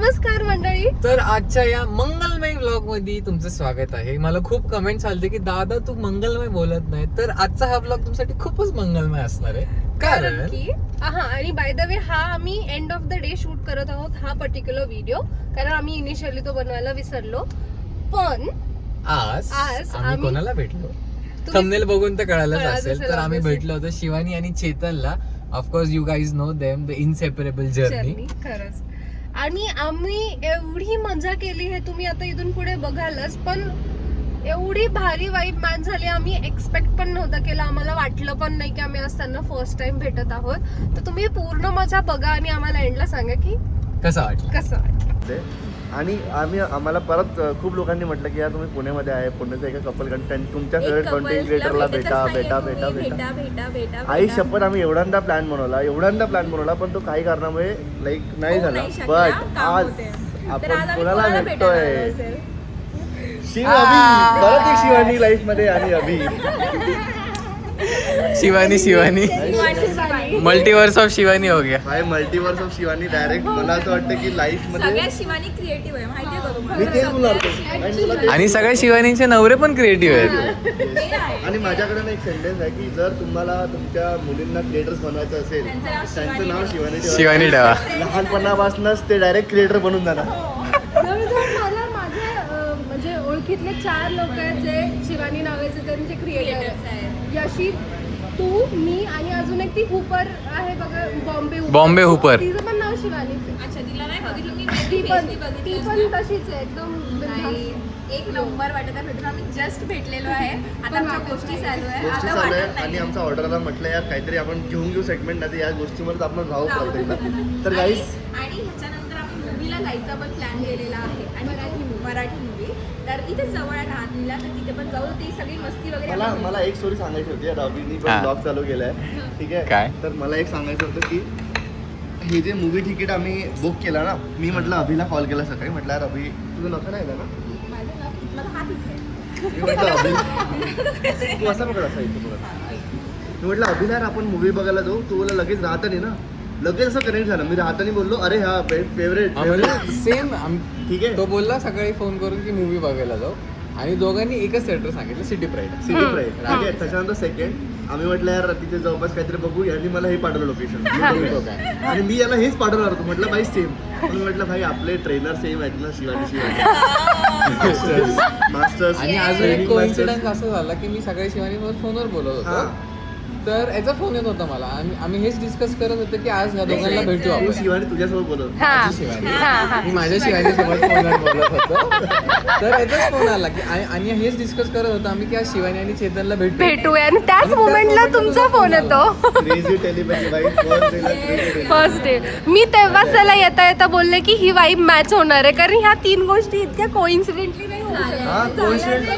नमस्कार मंडळी. तर आजच्या या मंगलमय व्लॉग मध्ये तुमचं स्वागत आहे. मला खूप कमेंट्स आलते की दादा तू मंगलमय बोलत नाही, तर आजचा हा व्लॉग तुमच्यासाठी खूपच मंगलमय असणार आहे. कारण की आणि बाय द वे हा आम्ही end of the day shoot करत आहोत हा पर्टिक्युलर व्हिडिओ, कारण आम्ही इनिशियली तो बनवायला विसरलो. पण आज आम्ही कोणाला भेटलो, तुम्ही- थंबनेल बघून तर कळालंच कळालंच असेल. असेल, तर आम्ही obviously. भेटलो होतो शिवानी आणि चेतनला. Of course you guys know them, the inseparable journey. खरंच. आणि आम्ही एवढी मजा केली आहे, तुम्ही आता इथून पुढे बघालच. पण एवढी भारी वाईब मॅच झाली, आम्ही एक्सपेक्ट पण नव्हतं केलं. आम्हाला वाटलं पण नाही की आम्ही आज त्यांना फर्स्ट टाइम भेटत आहोत. तर तुम्ही पूर्ण मजा बघा आणि आम्हाला एंडला सांगा की कसं वाटलं. कसं वाटलं. आणि आम्हाला परत खूप लोकांनी म्हटलं की यार तुम्ही पुण्यामध्ये आहे, पुण्याचं एका कपल कंटेंट तुमच्या फेवरेट कंटेंट क्रिएटरला भेटा. आई शपथ आम्ही एवढ्यांदा प्लॅन बनवला पण तो काही कारणामुळे लाईक नाही झाला. बट आज आपण कोणाला भेटतोय, शिव अभि. परत एक शिवानी लाईफ मध्ये आणि अभि. शिवानी मल्टीवर्स ऑफ शिवानी हो गया. भाई मल्टीवर्स ऑफ शिवानी डायरेक्ट. मला असं वाटतं की लाईफ मध्ये सगळ्यात शिवानी क्रिएटिव्ह आहे, माहितीये का तुम्हाला? मी तेच बोलणार होतो. आणि सगळ्या शिवानीचे नवरे पण क्रिएटिव्ह आहेत. ते आहे. आणि माझ्याकडे ना एक सेंटेन्स आहे की जर तुम्हाला तुमच्या मुलींना क्रिएटर्स बनवायचं असेल त्यांचं नाव शिवानी ठेवा. शिवानी ठेवा. लहानपणापासूनच ते डायरेक्ट क्रिएटर बनून जाणार. जवळजवळ मला माझ्या म्हणजे ओळखीतले 4 लोक आहेत जे शिवानी नावाचे त्यांचे क्रिएटर आहेत. यशी, तू, मी आणि अजून एक ती हुपर आहे बघा, बॉम्बे हुपर. तिचं पण नाव शिवानीच आहे. अच्छा, तिला नाही बघितलं मी. ती पण बघितली तशीच आहे एकदम बिनधास्त. एक नंबर वाटत आहे. भेटून आम्ही जस्ट भेटलेलो आहे. आता आमच्या गोष्टी चालू आहे. गोष्टी आता चालू आहे वाटत आणि नाही. आमचा ऑर्डरला म्हटलं यार काहीतरी आपण घेऊ सेगमेंट, नाही तर या गोष्टीवर आपण राहू प्रत्येकला. तर गाईस आणि ह्याच्यानंतर आम्ही मूवीला जायचा पण प्लॅन केलेला आहे. आणि मराठी मूवी तर इथे जवळ आहे राहणीला, तर तिथे पण जाऊ. ती सगळी मस्ती वगैरे मला एक स्टोरी सांगायची होती. रवीनी पण हा. ब्लॉग चालू केलाय, ठीक आहे. काय? तर मला एक सांगायचं होतं की हे जे मूवी तिकीट आम्ही बुक केला ना, मी म्हटलं अभिला कॉल केला सकाळी. म्हटलं यार अभि तुझं लक्षात नाही ना. माझा हात इथे. मी म्हटलं अभि तू असा बघा असा इथे बघा. मी म्हटलं अभिला यार आपण मूवी बघायला जाऊ. तू बोला लगेच राहतानी ना, लगेच असं कनेक्ट झालं. मी राहतानी बोललो अरे हा फेवरेट सेम. ठीक आहे. तो बोलला सकाळी फोन करून की मूवी बघायला जाऊ, आणि दोघांनी एकच थिएटर सांगितलं, सिटी प्राईड. सिटी प्राईड, ठीक आहे. त्याच्यानंतर सेकंड आम्ही म्हटलं यार तिथे जवळपास काहीतरी बघू. यांनी मला हे पाठवलं लोकेशन, आणि मी याला हेच पाठवणार होतो. म्हटलं भाई सेम. मी म्हटलं भाई आपले ट्रेनर सेम आहेत ना, शिवानी मास्टर्स. आणि अजून एक कोइन्सिडन्स असं झाला की मी सकाळी शिवानी फोनवर बोलत होतो, तर याचा फोन येत होता मला, आणि आम्ही हेच डिस्कस करत होतो की आज ह्या दोघांना भेटू तू आपण. शिवानी तुझ्यासोबत बोलत. माझी शिवानी, मी माझ्या शिवानीसोबत फोनवर बोलत होतो. तर याचाच फोन आला की आणि हेच डिस्कस करत होतो आम्ही की आज शिवानी आणि चेतनला भेटूया, आणि त्याच मोमेंटला तुमचा फोन येतो. क्रेझी टेलिपॅथी भाई. फर्स्ट डे मी तेव्हाच त्याला येता येता बोलले की ही वाईब मॅच होणार आहे, कारण ह्या 3 गोष्टी इतक्या कोइन्सिडेंटली नाही होऊ शकत. हा कोइन्सिडेंट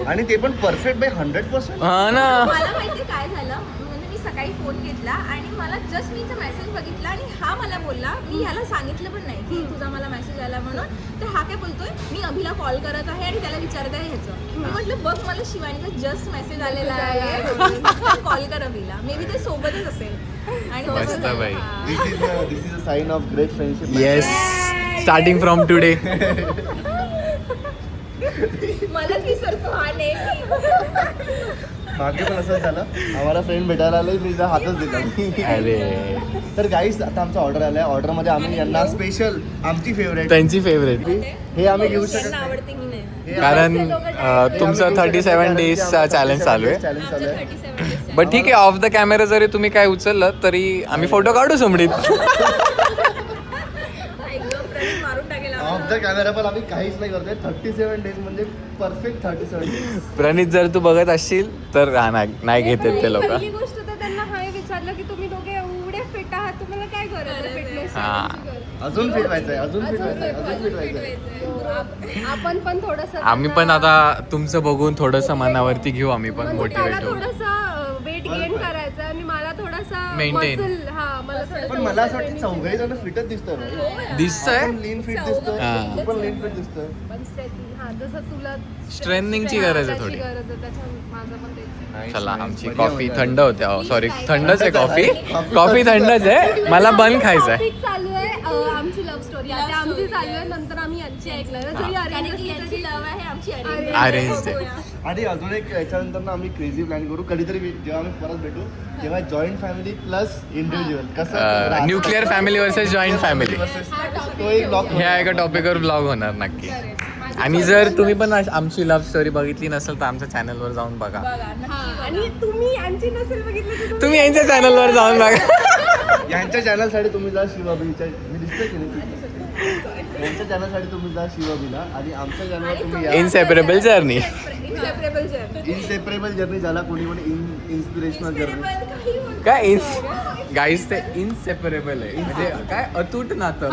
आणि ते पण परफेक्ट बाय 100%. हा ना. मला माहिती काय झालं, म्हणजे मी सकाळी फोन घेतला आणि मला जस्ट मीचा मेसेज बघितला आणि हा मला बोलला. मी ह्याला सांगितलं पण नाही की तुझा मला मेसेज आला म्हणून. तर हा काय बोलतोय, मी अभिला कॉल करत आहे आणि त्याला विचारत आहे ह्याचं. मी म्हटलं बघ मला शिवानीचा जस्ट मेसेज आलेला आहे, कॉल कर अभिला. मे बी ते सोबतच असेल. आणि मस्त तसं झालं. बाई. हा. This is a sign of great friendship. Yes, starting from today. मलाच विसरतो हा नेहमी. मागे पण असंच झालं, आम्हाला फ्रेंड भेटायला आले, मी जरा हातच दिला. अरे तर गाईस आता आमचा ऑर्डर आलाय. ऑर्डर मध्ये आम्ही यांना स्पेशल आमची फेवरेट त्यांची फेवरेट, हे आम्ही घेऊ शकत त्यांना नाही. आवडते की नाही. हे कारण तुमचं 37 डेज चॅलेंज चालू आहे. चॅलेंज चालू आहे. 37 days बट ठीक आहे, ऑफ द कॅमेरा जरी तुम्ही काय उचललं तरी आम्ही फोटो काढू समडीत. ऐकलं, प्रणित मारून टाकेल ऑफ आम्हाला. द कॅमेरा पण आम्ही काहीच नाही करतोय. 37 डेज म्हणजे परफेक्ट 37 डेज. प्रणित जर तू बघत असशील तर नाही घेतात ते लोक. पहिली गोष्ट तर त्यांना हाय विचारलं की तुम्ही दोघे एवढे फिट आहात, तुम्हाला काय गरज आहे फिटनेस. हा. अजून फिट व्हायचंय, अजून फिट व्हायचंय. आपण पण थोडस आम्ही पण आता तुमचं बघून थोडंसं मनावरती घेऊ, आम्ही पण म्हणजे त्याला मोटिवेट होऊ. थोडंसं वेट गेन करायचं आणि मला थोडासा Maintain. मला पण मला असं वाटतं चौघाही जण फिटच दिसतोय. दिसतंय लीन फिट दिसतोय, हा. तू पण लीन फिट दिसतोय. पण जसं तुला Strengthening ची गरज आहे थोडी. गरज आहे, त्याच्या माझं पण तेच आहे. चला, आमची कॉफी थंड होते. सॉरी, थंडच आहे कॉफी. कॉफी थंडच आहे, मला बन खायचं आहे. टॉपिक चालू आहे आमची लव्ह स्टोरी आता आमची चालू आहे, नंतर आम्ही यांची ऐकणार आहे. जरी कारण arrange की असली यांची तरी लव्ह आहे आमची Arranged आहे. आणि अजून एक याच्यानंतर ना आम्ही क्रेझी प्लॅन करू कधीतरी जेव्हा आम्ही परत भेटू तेव्हा जॉईंट फॅमिली प्लस इंडिव्हिज्युअल कसं nuclear family versus joint family तो एक ब्लॉक ह्या एका टॉपिकवर ब्लॉग होणार नक्की. आणि जर तुम्ही पण आमची लव्ह स्टोरी बघितली नसेल तर आमच्या चॅनलवर जाऊन बघा. आणि तुम्ही यांची नसेल बघितली तर तुम्ही यांच्या चॅनलवर जाऊन बघा. यांच्या चॅनलसाठी तुम्ही जा शिवाबीच्या मी दिसतोय की नाही यांच्या चॅनलसाठी तुम्ही जा शिवाबीला आणि आमच्या चॅनलवर तुम्ही या इनसेपरेबल जर्नी. इनसेपरेबल जर्नी ज्याला कोणी कोणी इन्स्पिरेशनल जर्नी काय गाईज ते इनसेपरेबल आहे म्हणजे काय अतूट नातं.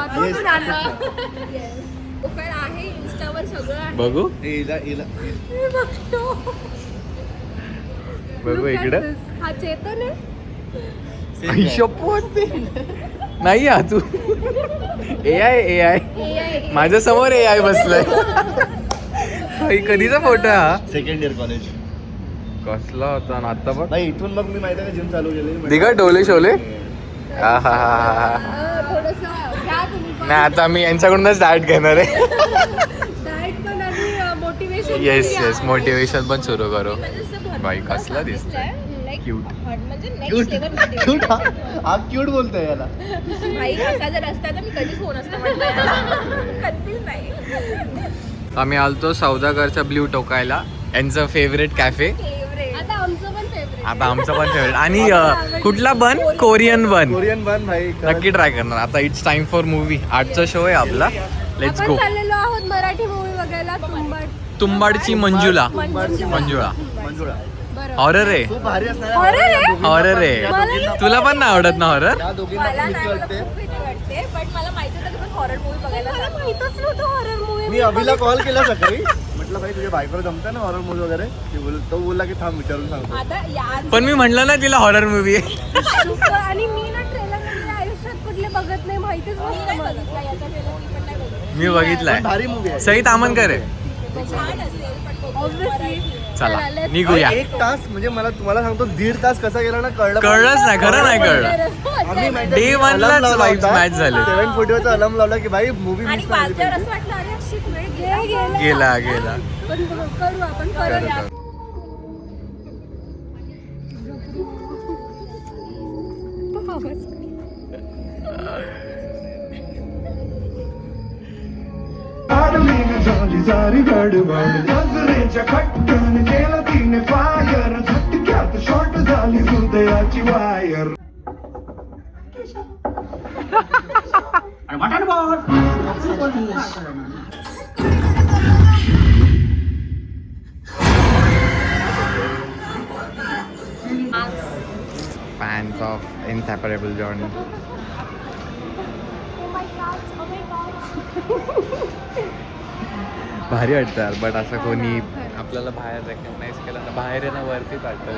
आहे इंस्टावर सगळं आहे. बघू बघू इकडं हा चेतन आहे. हिशोब नाही हा तू AI माझ्या समोर AI बसलाय. कधीचा फोटो हा सेकंड इयर कॉलेज कसला होता ना आता बघ. नाही इथून मग मी माहिती आहे का जिम चालू केली दिघा डोले शोले. आहा. थोडंसं घ्या तुम्ही पण. नाही आता मी यांच्याकडूनच डाएट घेणार आहे. डाएट पण आणि मोटिवेशन. येस मोटिवेशन पण सुरू करू. म्हणजे असं भरपूर बाई, कसला दिसतोय. सांगितलंय. Like, Cute. म्हणजे क्यूट नेक्स्ट लेवल क्यूट हा क्यूट बोलतोय याला भाई असा जर असता तर मी कधीच फोन असतं म्हटलं कधीच नाही. आम्ही आलतो सौदागरचा ब्ल्यू टोकायला यांचं फेवरेट कॅफे. आता आमचं पण फेवरेट. आता आमचं पण फेवरेट आणि कुठला बन कोरियन बन कोरियन बन भाई नक्की ट्राय करणार. आता इट्स टाइम फॉर मूवी. आजचा शो आहे आपला. लेट्स आपण गो. चाललेलो आहोत मराठी मूवी बघायला तुंबाड. तुंबाडची मंजुळा. मंजुळा. मंजुळा बरं. हॉरर आहे. खूप भारी असणार Horror आहे? हॉरर आहे. तुला पण नाही आवडत ना हॉरर? या दोघींना मला खूप नाही भीती मला वाटते खूप भीती वाटते पण मला माहिती होतं की पण हॉरर मूवी बघायला मला जातो. माहितच नव्हतं हॉरर मूवी. मी अभिला कॉल केला सकाळी म्हटलं भाई तुझ्या बायकोला जमतं ना हॉरर मूवी वगैरे तो बोलला की थांब विचारून सांगतो आता या पण मी म्हटलं ना तिला हॉरर मूवी आहे. आणि मी ना ट्रेलर मध्ये आयुष्यात कुठले बघत नाही माहितीच मी नव्हतं नाही मला. बघितला याचा ट्रेलर मी पण नाही बघितला. मी बघितलाय. पण भारी मूवी आहे सईद आमनकर आहे. छान असेल पण बघू. Obviously. चला let's निघूया. एक तास म्हणजे मला तुम्हाला सांगतो 1.5 तास कसा गेला ना कळलंच नाही खरं नाही कळलं. आम्ही Day one लाच vibes match झाले. 7:40 अलार्म लावला की भाई मूवी आणि मिस नाही वाजल्यावर असं वाटलं अरे शिट वेळ गेला. गेला पण करू आपण परत. आडलीन झाली सारी गडबड नजरेच्या खटकन केलं तिने फायर झटक्यात शॉर्ट झाली हृदयाची wire fans of inseparable journey. भारी वाटतं यार बट असं कोणी आपल्याला बाहेर रेकग्नाइज केलं तर बाहेर येणं वरतीच वाटतं.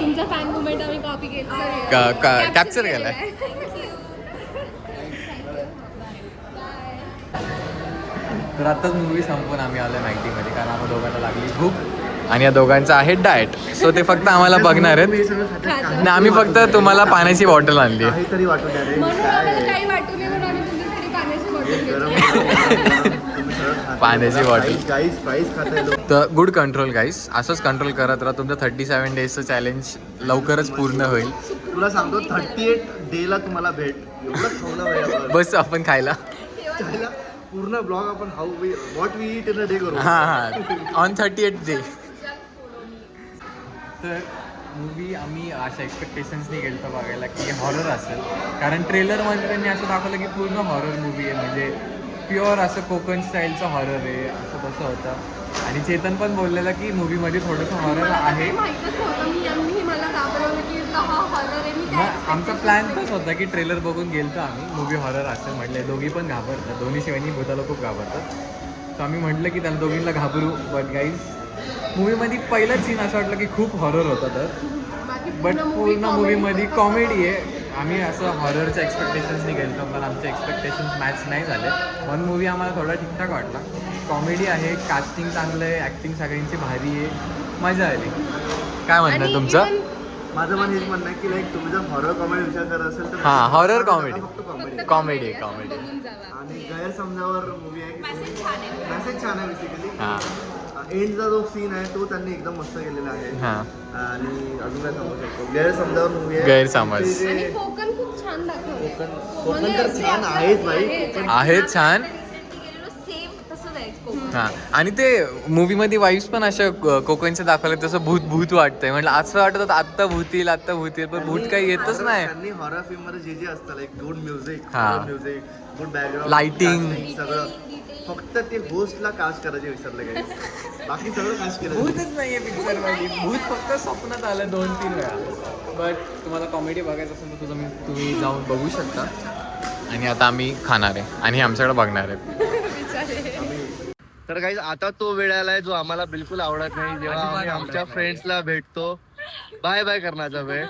तुमचा फॅन मुमेंट आम्ही कॉपी केला. कॅप्चर केलाय. तर आताच मूवी संपून आम्ही आलो नाईटीमध्ये कारण आम्हाला दोघांना लागली भूक आणि या दोघांचं आहे डाएट. सो ते फक्त आम्हाला बघणार आहेत आणि आम्ही फक्त तुम्हाला पाण्याची बॉटल आणली. काहीतरी वाटू द्या रे म्हणून आम्हाला काही वाटू नये म्हणून आम्ही तुमच्यासाठी पाण्याची बॉटल घेतली. पाण्याची बॉटल. गाईस प्राईस खाताय लोक तर गुड कंट्रोल गाईस. असंच कंट्रोल करत राहा. तुमचं 37 डेजचं चॅलेंज लवकरच पूर्ण होईल. तुला सांगतो 38 डेला तुम्हाला भेट एवढं खावलं बस आपण खायला. पूर्ण ब्लॉग आपण how we what we eat in a day करू. हां ऑन 38th डे. तर मूवी आम्ही अशा एक्सपेक्टेशन्सनी गेलो होतो बघायला की हॉरर असेल कारण ट्रेलरमध्ये त्यांनी असं दाखवलं की पूर्ण हॉरर मूवी आहे म्हणजे प्युअर असं कोकण स्टाईलचं हॉरर आहे असं तसं होतं. आणि चेतन पण बोललेलं की मूवीमध्ये थोडंसं हॉरर आहे. माहितच नव्हतं. मी मला घाबरवलं की हा हॉरर आहे. मी मग आमचा प्लॅन तोच होता की ट्रेलर बघून गेलतो आम्ही मूवी हॉरर असेल म्हटले. दोघी पण घाबरतात. दोन्ही शिवानी भूताला खूप घाबरतात. सो आम्ही म्हटलं की त्याला दोघींना घाबरू. बट गाईज मूवीमध्ये पहिलाच सीन असं वाटलं की खूप हॉरर होता तर बट पूर्ण मूवीमध्ये कॉमेडी आहे. आम्ही असं हॉररच्या एक्सपेक्टेशन्सनी गेलो पण आमचे एक्सपेक्टेशन्स मॅच नाही झाले. पण मूवी आम्हाला थोडा ठीकठाक वाटला. कॉमेडी आहे, कास्टिंग चांगलं आहे, ॲक्टिंग सगळ्यांची भारी आहे, मजा आली. काय म्हणणं तुमचं? माझं पण हेच म्हणणं आहे की लाईक तुम्ही जर हॉरर कॉमेडी विचार करत असेल तर हा, horror comedy. फक्त कॉमेडी कॉमेडी कॉमेडी. बघून जावा. आणि गैरसमजावर मूवी आहे Message छान आहे. मेसेज छान आहे बेसिकली. हा एंडचा जो सीन आहे तो त्यांनी एकदम मस्त केलेला आहे. हा. आणि अजून काय सांगू शकतो गैरसमजावर मूवी आहे. गैरसमज. ते जे- आणि कोकण खूप छान दाखवलंय. कोकण म्हणजे तर छान आहेच भाई. आहेच. आहेत छान. रिसेंटली गेलेलो सेम तसंच आहे कोकण. हा आणि ते मूवी मध्ये वाईफ्स पण अशा कोकणचे दाखवले तसं भूत भूत वाटतंय. म्हटलं असं वाटत आत्ता भूत येईल पण भूत काही येतच नाही. त्यांनी हॉरर फिल्म मध्ये जे जे असतं लाईक गुड म्युझिक, हा. Music, good background, Lighting. सगळं फक्त ते होस्टला कास्ट करायचे विसरले काही. बाकी सगळं कास्ट केलं. भूतच नाहीये पिक्चर मध्ये. भूत फक्त स्वप्नात आलं 2-3 वेळा. बट तुम्हाला कॉमेडी बघायचं असेल तर तुम्ही जाऊन बघू शकता. आणि आता आम्ही खाणार आहे आणि आमच्याकडे बघणार आहे. तर काही आता तो वेळ आलाय जो आम्हाला बिलकुल आवडत नाही, जेव्हा अजिबात आम्ही आवडत आमच्या नाही. फ्रेंड्सला भेटतो बाय बाय करण्याचा वेळ.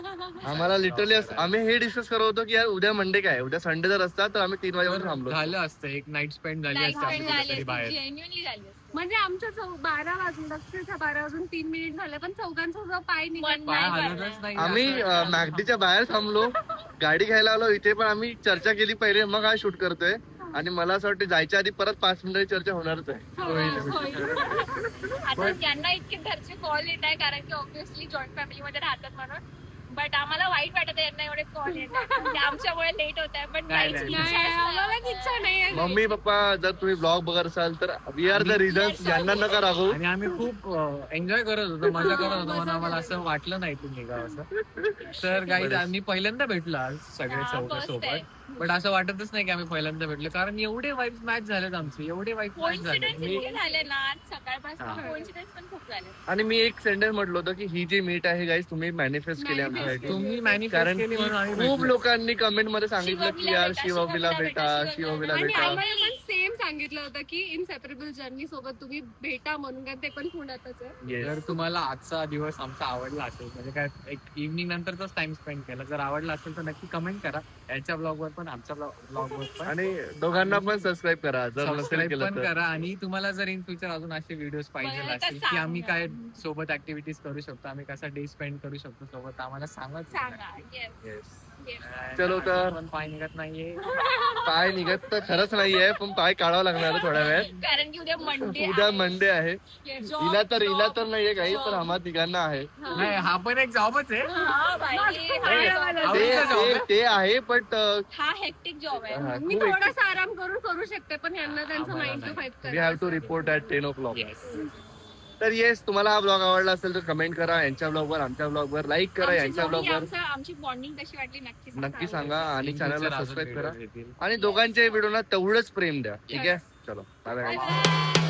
आम्हाला लिटरली आम्ही हे डिस्कस करत होतो की यार उद्या मंडे काय, उद्या संडे जर असता तर आम्ही 3 वाजेपर्यंत थांबलो. झालं असतं एक नाईट स्पेंड झाली Night असते spend आमची झाली कुठेतरी बाहेर. genuinely झाली असती. म्हणजे आमच्या 12 वाजून अक्षरशः 12 वाजून 3 मिनिट झाले पण चौघांचा जो पाय निघत पाय नाही हलतच नाही. आम्ही मॅगडीच्या बाहेर थांबलो, गाडी घ्यायला आलो इथे, पण आम्ही चर्चा केली पहिले मग हा शूट करतोय. आणि मला असं वाटतं जायच्या आधी परत 5 मिनिटाची चर्चा होणारच आहे. आता यांना इतके घरचे कॉल येत आहे कारण की ऑब्व्हियसली जॉईंट फॅमिली मध्ये राहतात म्हणून. बट आम्हाला वाईट वाटत आहे यांना एवढे कॉल येतात म्हणजे आमच्यामुळे लेट होत आहे. पण नाही, जायची नाही. इच्छा आहे. आम्हालाच इच्छा नाही मम्मी पप्पा जर तुम्ही ब्लॉग बघत असाल तर वी आर द रिझन्स, यांना नका रागवू. आणि आम्ही खूप एन्जॉय करत होतो, मजा करत होतो म्हणून आम्हाला असं वाटलं नाही तुम्ही निघा असं. तर काही आम्ही पहिल्यांदा भेटलो आज सगळे first सोबत. time. बट असं वाटतच नाही की आम्ही पहिल्यांदा भेटलो, कारण एवढे वाईब्स मॅच झालेत आमचे, एवढे वाईब्स मॅच झाले. कोइन्सिडेंस इतके झाले ना आज सकाळपासून हा. कोइन्सिडेंस पण खूप झाले. आणि मी एक सेंटेन्स म्हटलं होतं की ही जी मीट आहे गाईज तुम्ही मॅनिफेस्ट केली आमच्यासाठी. तुम्ही मॅनिफेस्ट कारण केली म्हणून आम्ही खूप भेटलो. लोकांनी कमेंट मध्ये सांगितलं की यार शिवबीला भेटा, शिवबीला आणि भेटा. आम्हाला पण सेम सांगितलं होतं की इनसेपरेबल जर्नी सोबत तुम्ही भेटा म्हणून, कारण ते पण पुण्यातच आहे. जर तुम्हाला आजचा दिवस आमचा आवडला असेल, म्हणजे काय एक इव्हनिंग नंतरचाच टाइम स्पेंड केला, जर आवडला असेल तर नक्की कमेंट करा याच्या ब्लॉगवर पण आमच्या ब्लॉगवर पण. आणि दोघांना पण सबस्क्राईब करा जर नसेल सबस्क्राईब केलं पण तर. करा. आणि तुम्हाला जर इन फ्युचर अजून असे व्हिडिओज पाहिजे मला तर असतील की आम्ही सांगा. काय सोबत ऍक्टिव्हिटीज करू शकतो, आम्ही कसा डे स्पेंड करू शकतो सोबत, आम्हाला सांगत सांगा. Yes. Yes. Yes. चलो तर. पण पाय निघत नाहीये. पाय निघत तर खरंच नाहीये, पण पाय काढावं लागणार आहे थोड्या वेळात. कारण की उद्या मंडे उद्या मंडे आहे. Job, हिला job. तर नाहीये काही, Job. पण आम्हा तिघांना आहे. नाही, हा पण एक जॉबच आहे. हा बाई, हा job आहे. ते आवडीचा job आहे. ते आहे बट हा हेक्टिक जॉब आहे. मी थोडासा आराम करू शकते, पण यांना त्यांचं आम्हाला 9 to 5 we have to report at 10 o'clock. Yes. तर येस, तुम्हाला हा ब्लॉग आवडला असेल तर कमेंट करा, यांच्या ब्लॉगवर आमच्या ब्लॉगवर लाईक करा, यांच्या ब्लॉगवर आमची बॉन्डिंग कशी वाटली नक्की सांगा. आणि In चॅनलला future अजून सबस्क्राईब करा videos येतील. आणि दोघांच्या व्हिडिओला तेवढंच प्रेम द्या. ठीक आहे, चलो बाय बाय. Bye.